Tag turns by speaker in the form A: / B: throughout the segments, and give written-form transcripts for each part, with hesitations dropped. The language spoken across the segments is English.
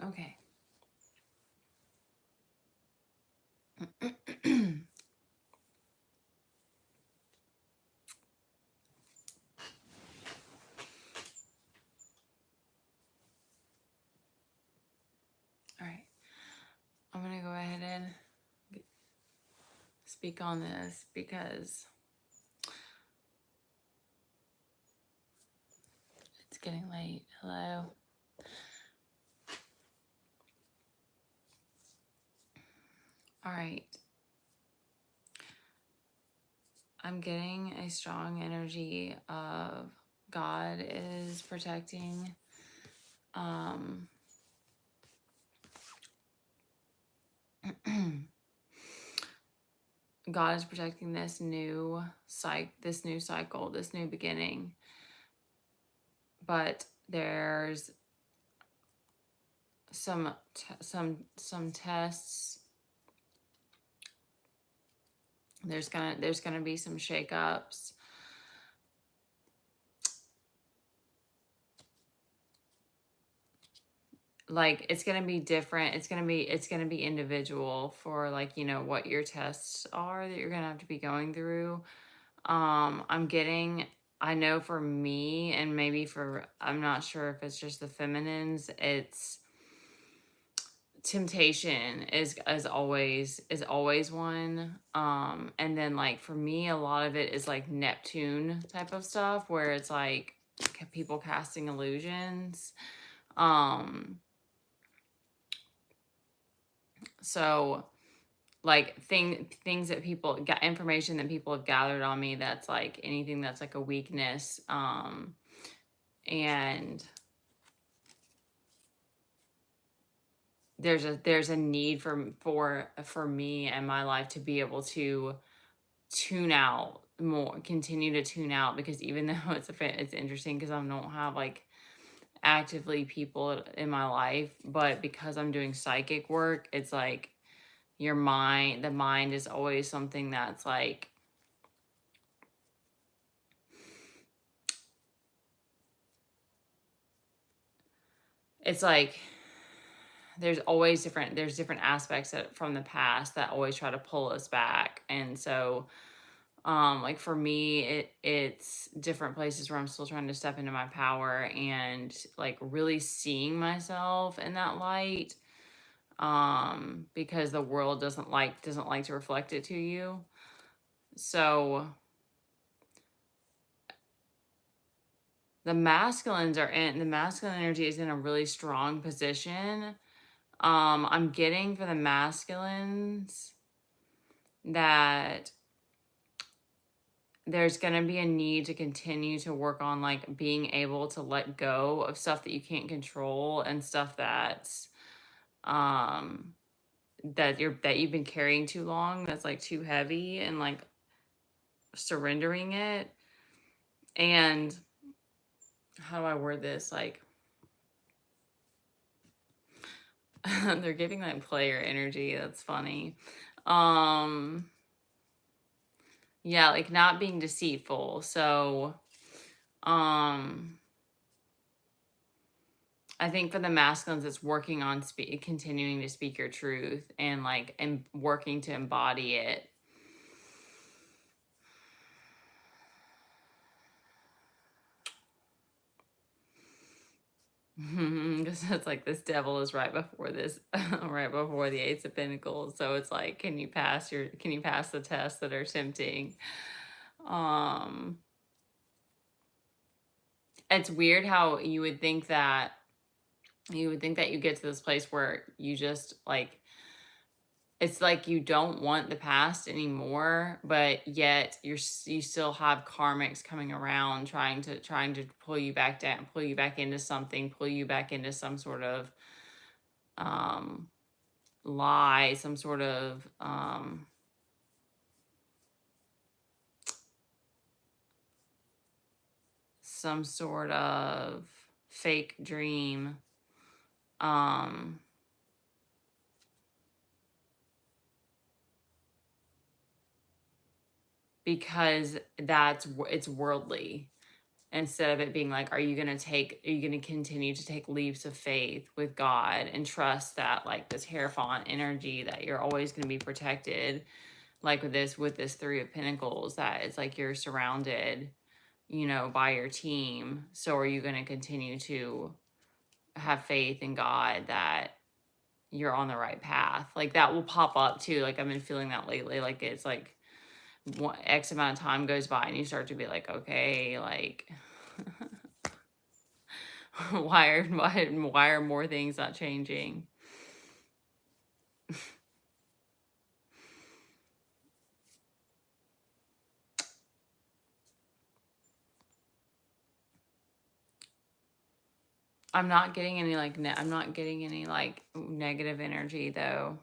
A: Okay. All right. I'm going to go ahead and speak on this because it's getting late. Hello. All right. I'm getting a strong energy of God is protecting. God is protecting this new cycle, this new beginning. But there's some tests. There's gonna be some shakeups. Like it's gonna be different. It's gonna be individual for like, you know, what your tests are that you're gonna have to be going through. I'm getting, I know for me and maybe for, I'm not sure if it's just the feminines, it's temptation is always one. And then like for me, a lot of it is like Neptune type of stuff where it's like people casting illusions. So like things that people got, information that people have gathered on me that's like anything that's like a weakness. And there's a need for me and my life to be able to tune out more, continue to tune out, because even though it's interesting because I don't have like actively people in my life, but because I'm doing psychic work, it's like the mind is always something that's like, it's like there's different aspects from the past that always try to pull us back. And so like for me, it's different places where I'm still trying to step into my power and like really seeing myself in that light. Because the world doesn't like to reflect it to you. So the masculine energy is in a really strong position. I'm getting for the masculines that there's going to be a need to continue to work on like being able to let go of stuff that you can't control and stuff that's um that you've been carrying too long, that's like too heavy, and like surrendering it. And how do I word this? Like they're giving like player energy. That's funny. Um yeah, like not being deceitful. So I think for the masculines, it's working on continuing to speak your truth and like and working to embody it. Because it's like this devil is right before this, right before the Ace of Pentacles. So it's like, can you pass the tests that are tempting? Um, it's weird how you get to this place where you just like, it's like you don't want the past anymore, but yet you still have karmics coming around trying to pull you back down, pull you back into something, pull you back into some sort of um lie, some sort of fake dream. Um because it's worldly. instead of it being like, are you going to continue to take leaps of faith with God and trust that like this Hierophant energy that you're always going to be protected, like with this Three of Pentacles, that it's like you're surrounded, you know, by your team. So are you going to continue to have faith in God that you're on the right path? Like that will pop up too. Like I've been feeling that lately. Like it's like X amount of time goes by and you start to be like, okay, like why are more things not changing? I'm not getting any like I'm not getting any like negative energy though.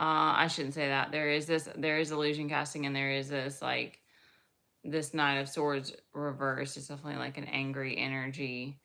A: I shouldn't say that. There is illusion casting, and there is this like this Knight of Swords reversed. It's definitely like an angry energy.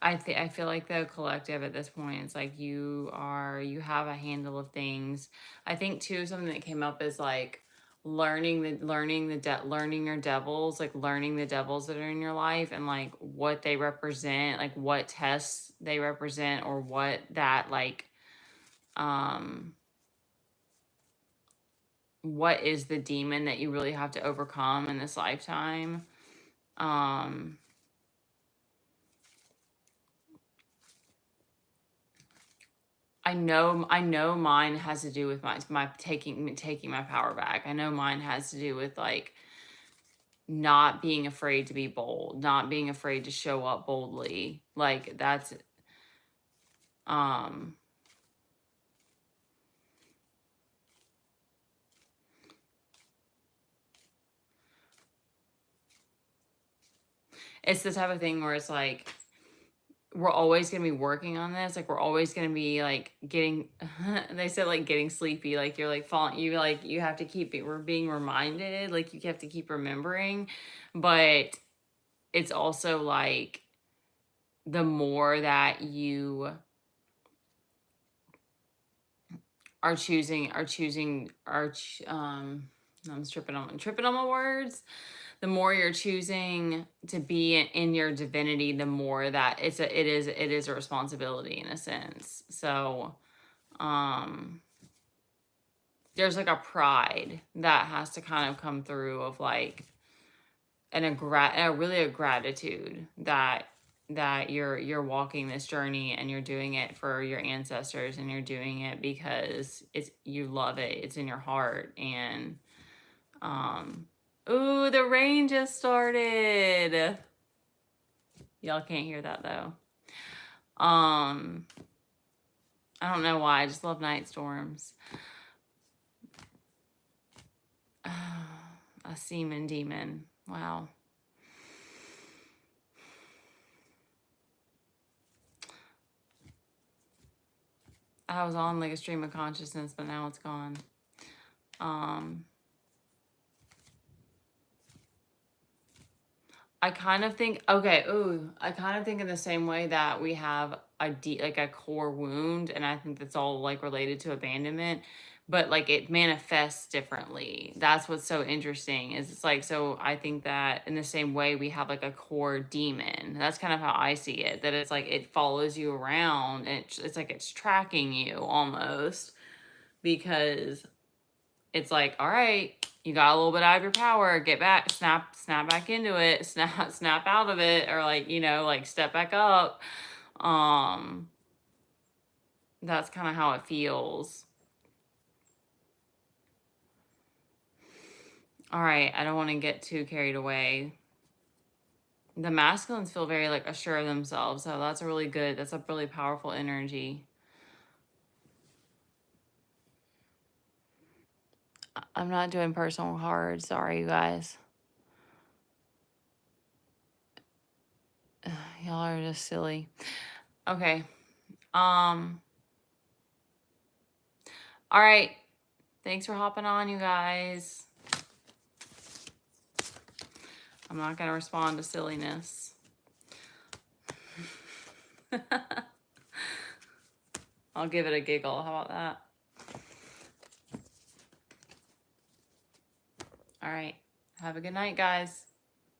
A: I feel like the collective at this point, it's like you have a handle of things. I think too, something that came up is like learning your devils, like learning the devils that are in your life and like what they represent, like what tests they represent, or what that like what is the demon that you really have to overcome in this lifetime. I know mine has to do with my taking my power back. I know mine has to do with like not being afraid to be bold, not being afraid to show up boldly. Like that's it's the type of thing where it's like we're always going to be working on this. Like we're always going to be like getting they said like getting sleepy, like you're like falling, you have to keep it, we're being reminded, like you have to keep remembering. But it's also like the more that you are choosing I'm tripping on my words. The more you're choosing to be in your divinity, the more that it is a responsibility in a sense. So there's like a pride that has to kind of come through of like really a gratitude that you're walking this journey and you're doing it for your ancestors, and you're doing it because you love it, it's in your heart. And ooh, the rain just started. Y'all can't hear that though. I don't know why, I just love night storms. A semen demon. Wow. I was on like a stream of consciousness, but now it's gone. I kind of think, okay, I kind of think in the same way that we have like a core wound, and I think that's all like related to abandonment, but like it manifests differently. That's what's so interesting is it's like, so I think that in the same way we have like a core demon. That's kind of how I see it, that it's like it follows you around, and it's like it's tracking you almost, because it's like, all right, you got a little bit out of your power, get back, snap back into it, snap out of it, or like, you know, like step back up. That's kind of how it feels. All right, I don't want to get too carried away. The masculines feel very like assured of themselves, so that's a really powerful energy. I'm not doing personal cards, sorry you guys. Y'all are just silly. Okay. All right. Thanks for hopping on, you guys. I'm not going to respond to silliness. I'll give it a giggle. How about that? All right. Have a good night, guys.